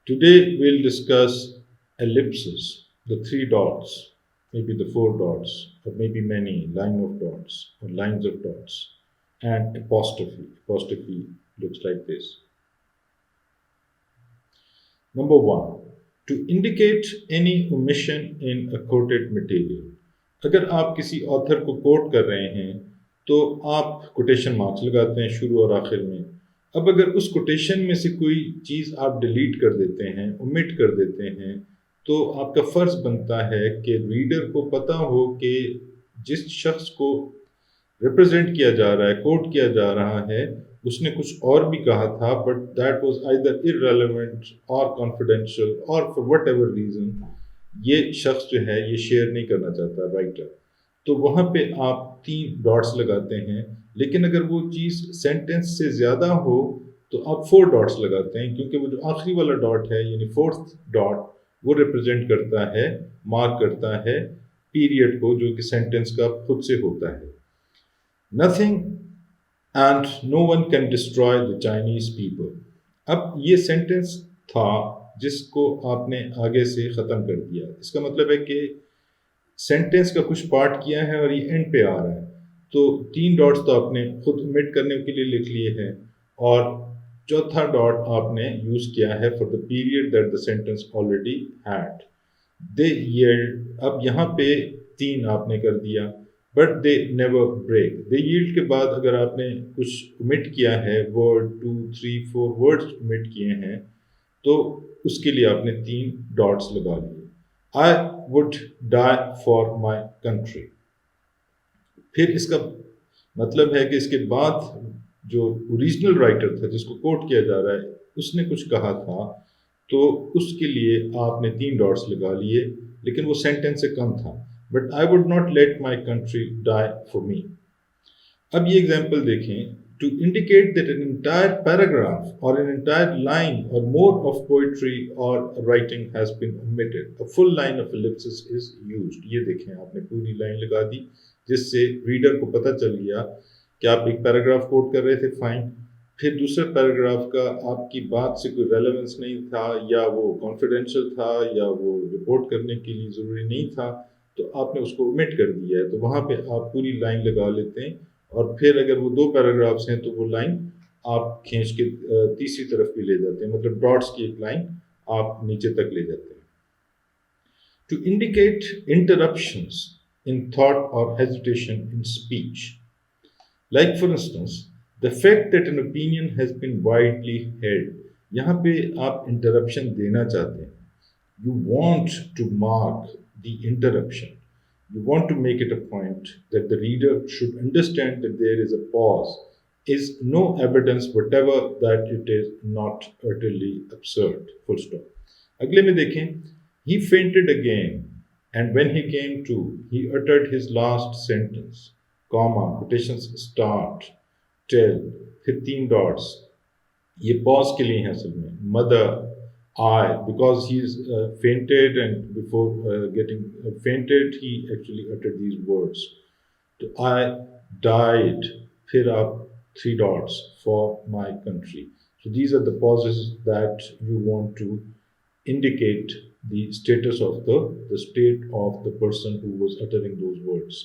Today we'll discuss ellipses, the three dots, maybe the four dots, or maybe many line of dots or lines of dots, and apostrophe. Apostrophe looks like this. Number one, to indicate any omission in a quoted material. अगर आप किसी author को coat कर रहे हैं तो आप quotation marks लगाते हैं शुरू और आखिर में। अब अगर उस कोटेशन में से कोई चीज़ आप डिलीट कर देते हैं, ओमिट कर देते हैं, तो आपका फ़र्ज़ बनता है कि रीडर को पता हो कि जिस शख्स को रिप्रेजेंट किया जा रहा है, कोट किया जा रहा है, उसने कुछ और भी कहा था, but that was either irrelevant और कॉन्फिडेंशियल और फॉर व्हाटएवर रीज़न ये शख्स जो है ये शेयर नहीं करना चाहता राइटर, तो वहाँ पे आप 3 डॉट्स लगाते हैं। लेकिन अगर वो चीज़ सेंटेंस से ज़्यादा हो तो आप 4 डॉट्स लगाते हैं, क्योंकि वो जो आखिरी वाला डॉट है यानी फोर्थ डॉट वो रिप्रेजेंट करता है, मार्क करता है पीरियड को जो कि सेंटेंस का खुद से होता है। Nothing and no one can destroy the Chinese people. अब ये सेंटेंस था जिसको आपने आगे से ख़त्म कर दिया। इसका मतलब है कि सेंटेंस का कुछ पार्ट किया है और ये एंड पे आ रहा है, तो 3 डॉट्स तो आपने खुद ओमिट करने के लिए लिख लिए हैं और चौथा डॉट आपने यूज़ किया है for the period that the sentence already had. They yield, अब यहाँ पे 3 आपने कर दिया, but they never break. They yield के बाद अगर आपने कुछ ओमिट किया है, वर्ड 2, 3, 4 वर्ड्स ओमिट किए हैं, तो उसके लिए आपने 3 डॉट्स लगा लिए। I would die for my country. फिर इसका मतलब है कि इसके बाद जो ओरिजिनल राइटर था जिसको कोट किया जा रहा है उसने कुछ कहा था, तो उसके लिए आपने 3 डॉट्स लगा लिए, लेकिन वो सेंटेंस से कम था। But I would not let my country die for me. अब ये एग्जाम्पल देखें। To indicate that an entire paragraph or an entire line or more of poetry or writing has been omitted, a full line of ellipsis is used. ये देखें, आपने पूरी line लगा दी जिससे reader को पता चल गया कि आप एक पैराग्राफ कोट कर रहे थे, फाइन, फिर दूसरे पैराग्राफ का आपकी बात से कोई रेलेवेंस नहीं था, या वो कॉन्फिडेंशियल था, या वो रिपोर्ट करने के लिए ज़रूरी नहीं था, तो आपने उसको ओमिट कर दिया है। तो वहाँ पे आप पूरी लाइन लगा लेते हैं और फिर अगर वो 2 पैराग्राफ्स हैं तो वो लाइन आप खींच के तीसरी तरफ भी ले जाते हैं, मतलब डॉट्स की एक लाइन आप नीचे तक ले जाते हैं। To indicate interruptions in thought or hesitation in speech. Like for instance, the fact that an opinion has been widely held. यहाँ पे आप interruption देना चाहते हैं. You want to mark the interruption. You want to make it a point that the reader should understand that there is a pause, is no evidence whatever that it is not utterly absurd. Full stop. अगले में देखें. He fainted again. And when he came to, he uttered his last sentence, comma, quotations start, tell, फिर 3 dots, ये pause के लिए हैं असल में, mother, I, because he's fainted and before getting fainted, he actually uttered these words. So I died, फिर आप 3 dots, for my country. So these are the pauses that you want to indicate the status of the state of the person who was uttering those words.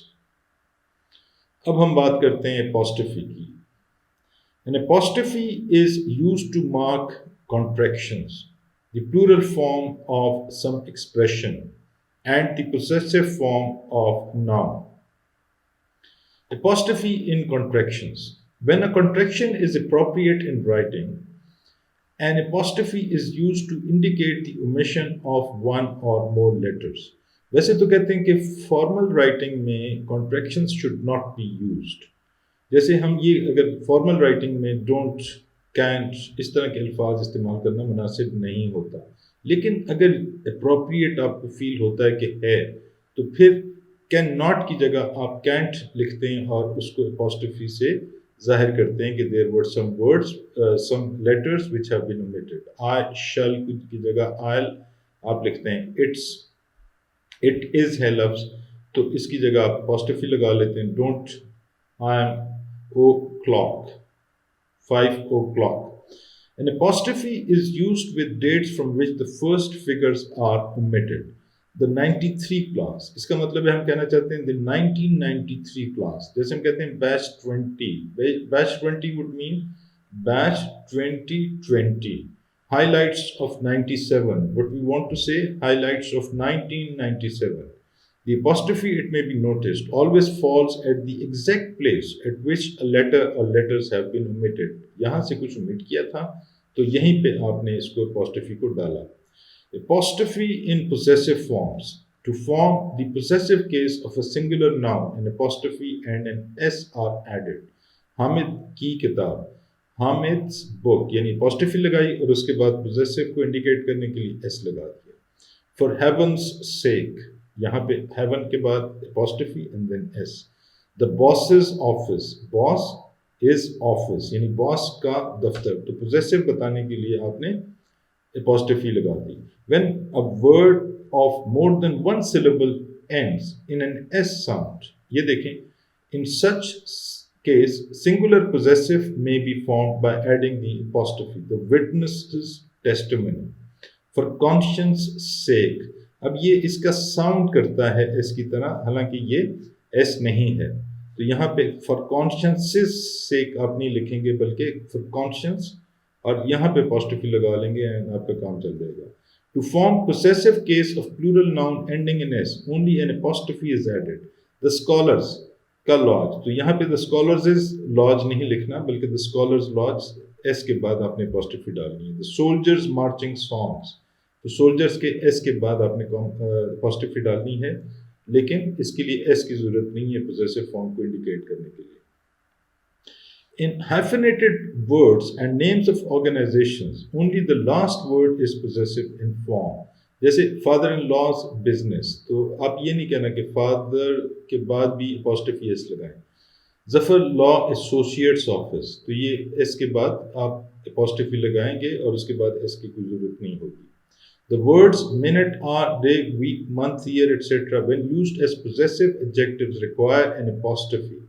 अब हम बात करते हैं apostrophe की. An apostrophe is used to mark contractions, the plural form of some expression, and the possessive form of noun. Apostrophe in contractions. When a contraction is appropriate in writing, an apostrophe is used to indicate the omission of one or more letters. वैसे तो कहते हैं कि formal writing में contractions should not be used. जैसे हम ये अगर फॉर्मल राइटिंग में डोंट, कैंट, इस तरह के अल्फाज इस्तेमाल करना मुनासिब नहीं होता, लेकिन अगर अप्रोप्रिएट आपको फील होता है कि है, तो फिर कैन नॉट की जगह आप कैंट लिखते हैं और उसको अपॉस्ट्रोफी से जाहिर करते हैं कि there were some words, some letters which have been omitted. I shall की जगह आइल आप लिखते हैं, इट्स, इट इज है लफ्ज, तो इसकी जगह आप अपॉस्ट्रोफी लगा लेते हैं। Don't, I'm o'clock, 5 o'clock. An apostrophe is used with dates from which the first figures are omitted. The 93 class, इसका मतलब है हम कहना चाहते हैं the 1993 class. जैसे हम कहते हैं batch 20. Batch 20 would mean batch 2020. Highlights of 97. What we want to say, highlights of 1997. The apostrophe, it may be noticed, always falls at the exact place at which a letter or letters have been omitted. यहाँ से कुछ omit किया था तो यहीं पे आपने इसको apostrophe को डाला. Apostrophe in possessive forms. To form the possessive case of a singular noun, an apostrophe and an s are added. Hamid की किताब, हामिद्स बुक, यानी apostrophe लगाई और उसके बाद possessive को indicate करने के लिए s लगा दिया. For heaven's sake, यहाँ पे heaven के बाद apostrophe and then s. The boss's office, boss is office, यानी boss का दफ्तर. तो possessive बताने के लिए आपने apostrophe लगा दी. When a word of more than one syllable ends in an s sound, ये देखें, in such case singular possessive may be formed by adding the apostrophe. The witness's testimony. For conscience sake, अब ये इसका sound करता है S की तरह, हालांकि ये एस नहीं है. तो यहाँ पे फॉर कॉन्शियंसेस सेक आप नहीं लिखेंगे बल्कि फॉर कॉन्शियंस और यहाँ पे apostrophe लगा लेंगे एंड आपका काम चल जाएगा. To form possessive case of plural noun ending in s, only an apostrophe is added. The scholars का lodge, तो यहाँ पे the scholars is lodge नहीं लिखना बल्कि the scholars lodge s के बाद आपने apostrophe डालनी है. The soldiers marching songs, तो सोल्जर्स के एस के बाद आपने apostrophe डालनी है, लेकिन इसके लिए एस की जरूरत नहीं है possessive form को इंडिकेट करने के लिए. In hyphenated words and names of organizations, only the last word is possessive in form. जैसे father in law's business, तो आप ये नहीं कहना कि father के बाद भी apostrophe s लगाएं. Zafar law associates office, तो ये s के बाद आप apostrophe लगाएंगे और उसके बाद s की कोई जरूरत नहीं होगी. The words minute, hour, day, week, month, year, etc. when used as possessive adjectives require an apostrophe.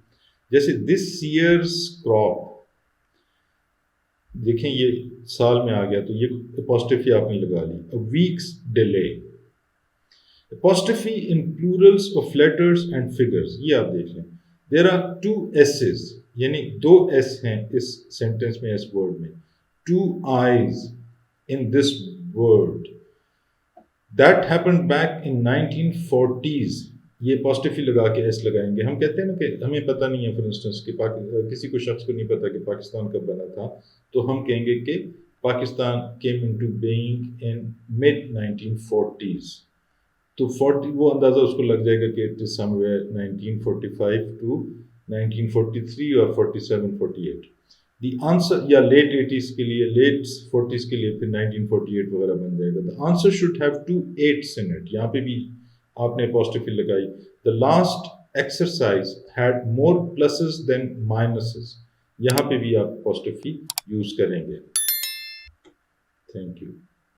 जैसे this year's crop, देखें ये साल में आ गया तो ये apostrophe आपने लगा ली. A week's delay. Apostrophe in plurals of letters and figures, ये आप देख लें. There are two s's, यानी दो s हैं इस sentence में, इस word में. Two eyes in this word. That happened back in 1940s. ये apostrophe लगा के s लगाएंगे. हम कहते हैं ना कि हमें पता नहीं है, फॉर इंस्टेंस कि किसी को शख्स को नहीं पता कि पाकिस्तान कब बना था, तो हम कहेंगे कि Pakistan came into being in mid 1940s. तो 40 वो अंदाज़ा उसको लग जाएगा कि it is somewhere 1945 to 1943 और 47 48. The answer, या late 80s के लिए, late 40s के लिए फिर 1948 वगैरह बन जाएगा. The answer should have two 8s in it. यहाँ पे भी आपने apostrophe लगाई. The last exercise had more pluses than minuses. यहाँ पे भी आप apostrophe यूज करेंगे. Thank you.